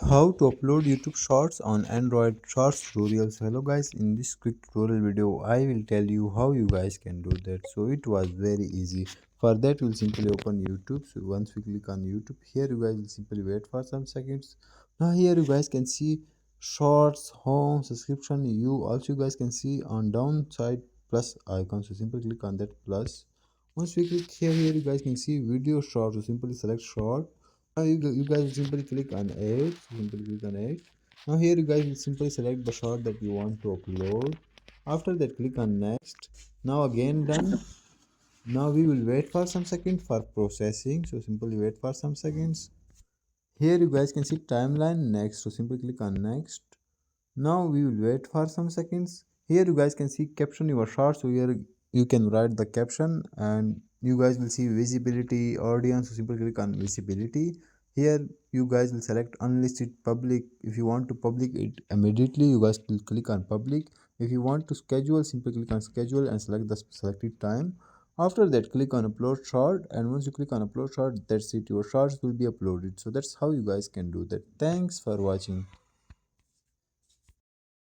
How to upload YouTube Shorts on Android Shorts tutorials. Hello guys, in this quick tutorial video I will tell you how you guys can do that. So it was very easy. For that we'll simply open YouTube. So once we click on YouTube, here you guys will simply wait for some seconds. Now here you guys can see Shorts, Home, Subscription. You guys can see on downside plus icon. So simply click on that plus. Once we click here you guys can see Video Short. So simply select Short. Now you guys will simply click on it. Simply click on it. Now here you guys will simply select the shot that you want to upload. After that, click on next. Now again done. Now we will wait for some seconds for processing. So simply wait for some seconds. Here you guys can see timeline next. So simply click on next. Now we will wait for some seconds. Here you guys can see caption your short. So here you can write the caption and you guys will see visibility audience. So simply click on visibility. Here you guys will select unlisted public. If you want to public it immediately, you guys will click on public. If you want to schedule, simply click on schedule and select the selected time. After that, click on upload short, and once you click on upload short, that's it, your shorts will be uploaded. So that's how you guys can do that. Thanks for watching.